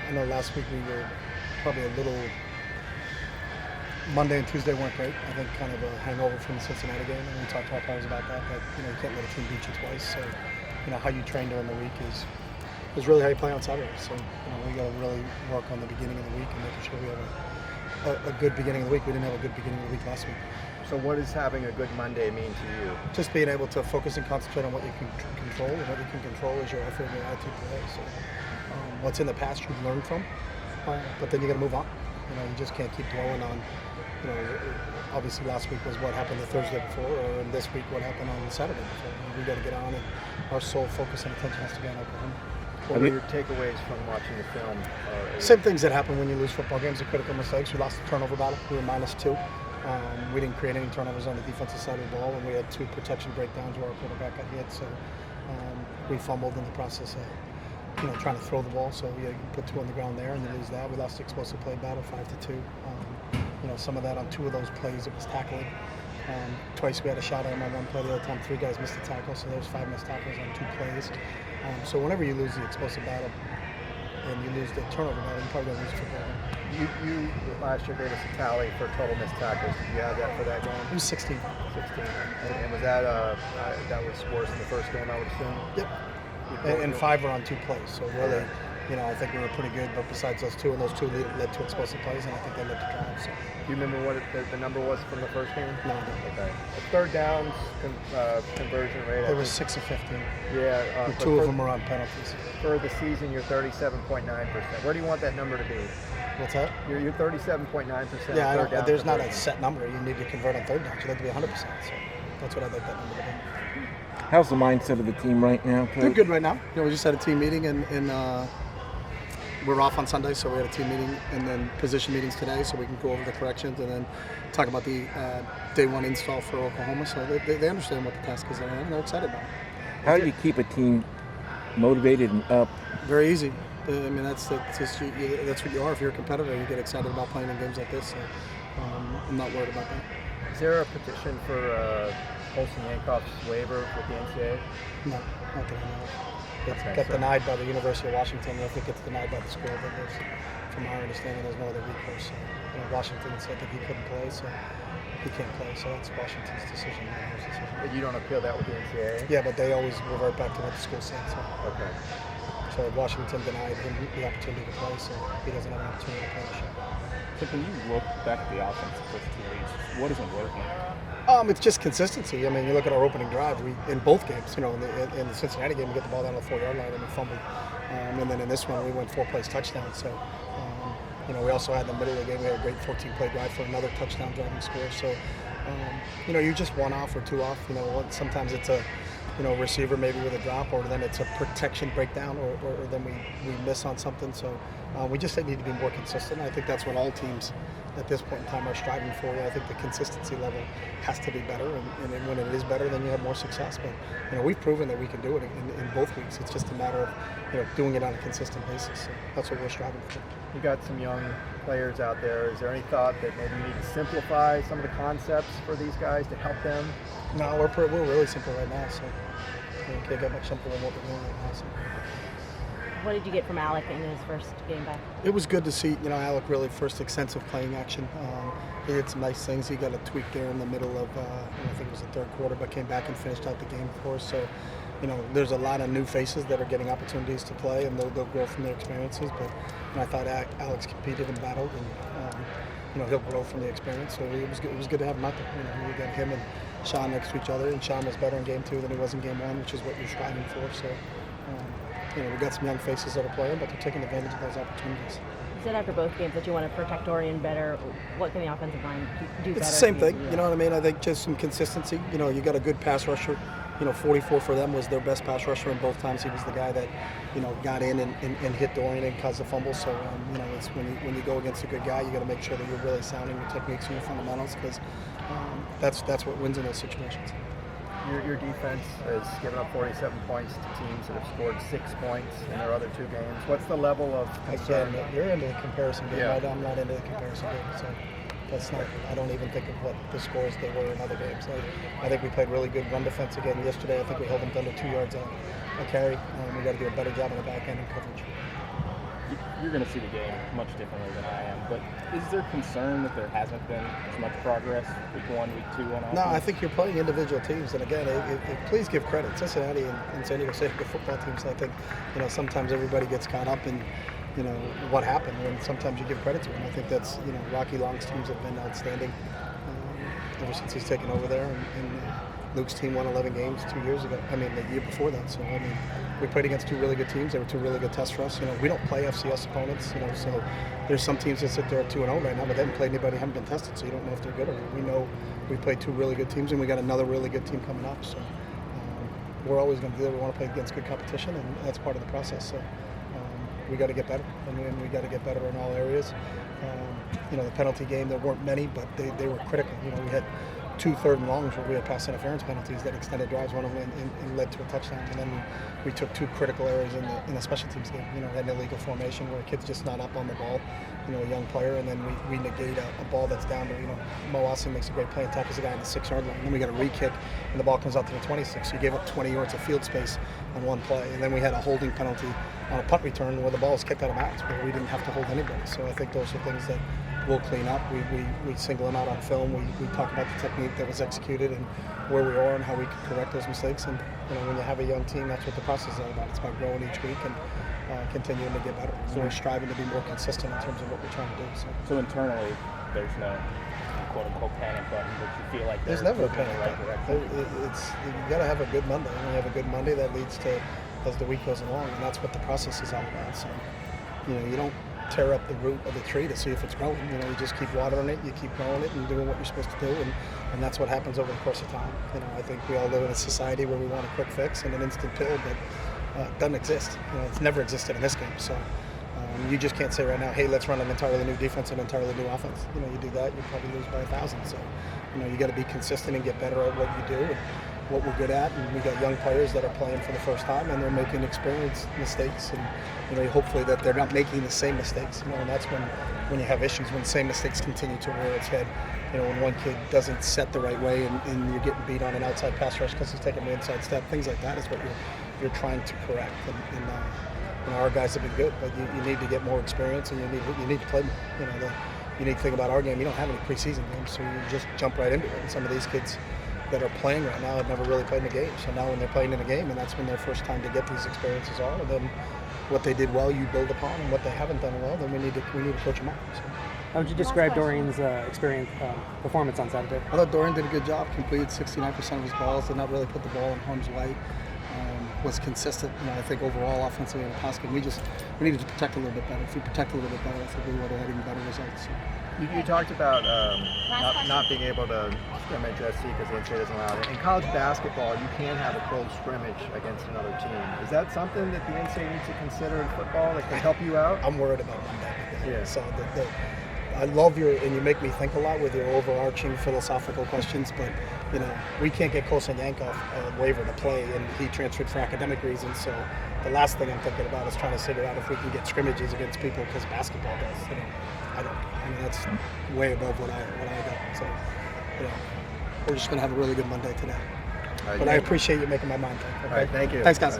I know last week we were probably a little. Monday and Tuesday weren't great. I think kind of a hangover from the Cincinnati game, and we talked to our players about that. That you can't let a team beat you twice. So how you train during the week is really how you play on Saturday. So we got to really work on the beginning of the week and making sure we have a good beginning of the week. We didn't have a good beginning of the week last week. So what does having a good Monday mean to you? Just being able to focus and concentrate on what you can control, and what you can control is your effort and your attitude today. So what's in the past you've learned from, but then you got to move on. You just can't keep dwelling on. Obviously last week was what happened the Thursday before, or this week what happened on Saturday before. We got to get on, and our sole focus and attention has to be on Oklahoma. What were your takeaways from watching the film? Same things that happen when you lose football games, the critical mistakes. We lost the turnover battle. We were -2. We didn't create any turnovers on the defensive side of the ball, and we had 2 protection breakdowns where our quarterback got hit. So we fumbled in the process of trying to throw the ball. So we put 2 on the ground there, and then lose that. We lost the explosive play battle 5-2. Some of that on 2 of those plays it was tackling. Twice we had a shot at him on 1 play. The other time 3 guys missed a tackle, so there's 5 missed tackles on 2 plays. So whenever you lose the explosive battle and you lose the turnover battle, you probably don't lose the football game. You last year gave us a tally for total missed tackles. Did you have that for that game? It was 16. 16. And was that that was worse than the first game, I would assume? Yep. And 5 were on 2 plays. So really, I think we were pretty good. But besides those 2, and those 2 led to explosive plays, and I think they led to drives. So. Do you remember what the number was from the first game? No. Okay. Third downs conversion rate. It was 6 of 15. Yeah. 2 of them were on penalties. For the season, you're 37.9%. Where do you want that number to be? What's that? You're 37.9%. Yeah, there's not a set number. You need to convert on third down. You'd like to be 100%. So that's what I'd like that number to be. How's the mindset of the team right now, Coach? They're good right now. We just had a team meeting, and we're off on Sunday, so we had a team meeting and then position meetings today, so we can go over the corrections and then talk about the day 1 install for Oklahoma. So they understand what the task is, and they're excited about it. How do you keep a team motivated and up? Very easy. I mean, that's what you are. If you're a competitor, you get excited about playing in games like this. So I'm not worried about that. Is there a petition for Olsen Yankoff's waiver with the NCAA? No, not that I know of. It got denied by the University of Washington. I think it's denied by the school, but from our understanding, there's no other recourse. So, Washington said that he couldn't play, so he can't play. So that's Washington's decision, not ours decision. But you don't appeal that with the NCAA? Yeah, but they always revert back to what the school said. So. Okay. So Washington denied him the opportunity to play, so he doesn't have an opportunity to play the show. So when you look back at the offense the first 2 weeks, what isn't working? It's just consistency. I mean, you look at our opening drive. We in both games, in the Cincinnati game, we get the ball down to the 4-yard line and we fumbled. And then in this one, we went 4 plays touchdown. So, we also had in the middle of the game, we had a great 14-play drive for another touchdown driving score. So, you just 1 off or 2 off. Sometimes it's a receiver maybe with a drop, or then it's a protection breakdown, or then we miss on something. So we just need to be more consistent. I think that's what all teams at this point in time are striving for. I think the consistency level has to be better, and when it is better, then you have more success. But we've proven that we can do it in both weeks. It's just a matter of doing it on a consistent basis. So that's what we're striving for. You got some young players out there. Is there any thought that maybe you need to simplify some of the concepts for these guys to help them? No, we're really simple right now. So can't get much simpler than what we're doing right now. So. What did you get from Alec in his first game back? It was good to see, Alec really first extensive playing action. He did some nice things. He got a tweak there in the middle of, I think it was the third quarter, but came back and finished out the game for us. So, there's a lot of new faces that are getting opportunities to play, and they'll grow from their experiences. But I thought Alex competed and battled, and he'll grow from the experience. So it was good to have him out there. We got him and Sean next to each other, and Sean was better in game 2 than he was in game 1, which is what you're striving for. So. We've got some young faces that are playing, but they're taking advantage of those opportunities. You said after both games that you want to protect Dorian better. What can the offensive line do better? It's the same thing. You know what I mean? I think just some consistency. You got a good pass rusher. 44 for them was their best pass rusher, and both times he was the guy that, got in and hit Dorian and caused the fumble. So, it's when you go against a good guy, you got to make sure that you're really sounding your techniques and your fundamentals, because that's what wins in those situations. Your defense has given up 47 points to teams that have scored 6 points in their other 2 games. What's the level of concern? Again, you're into the comparison game. Yeah. I'm not into the comparison game. So that's not. I don't even think of what the scores they were in other games. I think we played really good run defense again yesterday. I think we held them under 2 yards a carry. We got to do a better job on the back end and coverage. you're going to see the game much differently than I am. But is there concern that there hasn't been as much progress week 1, week 2 on offense? No, I think you're playing individual teams, and again, please give credit. Cincinnati and San Diego State are good football teams. I think, sometimes everybody gets caught up in, what happened, when sometimes you give credit to them. I think that's, Rocky Long's teams have been outstanding ever since he's taken over there, and Luke's team won 11 games 2 years ago. The year before that. So we played against 2 really good teams. They were 2 really good tests for us. We don't play FCS opponents. So there's some teams that sit there at 2-0 right now, but they haven't played anybody, haven't been tested, so you don't know if they're good or not. We know we played 2 really good teams, and we got another really good team coming up. So we're always going to do that. We want to play against good competition, and that's part of the process. So we got to get better, and we got to get better in all areas. The penalty game, there weren't many, but they were critical. We had 2 third and longs where we had pass interference penalties that extended drives, one of them and led to a touchdown. And then we took 2 critical areas in the special teams game. An illegal formation where a kid's just not up on the ball, a young player, and then we negate a ball that's down to, Mo Austin makes a great play and tackles the guy on the 6-yard line. And then we got a re-kick, and the ball comes out to the 26. So you gave up 20 yards of field space on one play. And then we had a holding penalty on a punt return where the ball was kicked out of bounds, where we didn't have to hold anybody. So I think those are things that we'll clean up. We single them out on film. We talk about the technique that was executed and where we are and how we can correct those mistakes. And when you have a young team, that's what the process is all about. It's about growing each week and continuing to get better. So we're striving to be more consistent in terms of what we're trying to do. So internally, there's no quote-unquote panic button, but you feel like there's never a panic in the right button. direction. You got to have a good Monday. When you have a good Monday, that leads to as the week goes along, and that's what the process is all about. So you don't tear up the root of the tree to see if it's growing. You just keep watering it, you keep growing it, and doing what you're supposed to do, and that's what happens over the course of time. I think we all live in a society where we want a quick fix and an instant pill, but it doesn't exist. It's never existed in this game. So you just can't say right now, hey, let's run an entirely new defense and entirely new offense. You do that, you probably lose by 1,000. So you got to be consistent and get better at what you do and what we're good at. And we got young players that are playing for the first time, and they're making experienced mistakes, and hopefully that they're not making the same mistakes. And that's when you have issues, when the same mistakes continue to rear its head. When one kid doesn't set the right way and you're getting beat on an outside pass rush because he's taking an inside step, things like that is what you're trying to correct. And our guys have been good, but you need to get more experience, and you need to play more. The unique thing about our game, you don't have any preseason games, so you just jump right into it. And some of these kids that are playing right now have never really played in a game. So now when they're playing in a game, and that's when their first time to get these experiences are, and then what they did well, you build upon, and what they haven't done well, then we need to coach them up. So. How would you describe Dorian's performance on Saturday? I thought Dorian did a good job, completed 69% of his balls, did not really put the ball in harm's way. Was consistent. I think overall offensively in the pass game, we needed to protect a little bit better. If we protect a little bit better, I think we would have had even better results. You talked about not being able to scrimmage SC because the NCAA doesn't allow it. In college basketball, you can have a close scrimmage against another team. Is that something that the NCAA needs to consider in football that can help you out? I'm worried about Monday. Yeah. So I love and you make me think a lot with your overarching philosophical questions, but we can't get Kosa Yankoff a waiver to play, and he transferred for academic reasons. So the last thing I'm thinking about is trying to figure out if we can get scrimmages against people because basketball does. That's way above what I got. So we're just going to have a really good Monday today. But I appreciate you making my mind think. Okay? All right, thank you. Thanks, guys.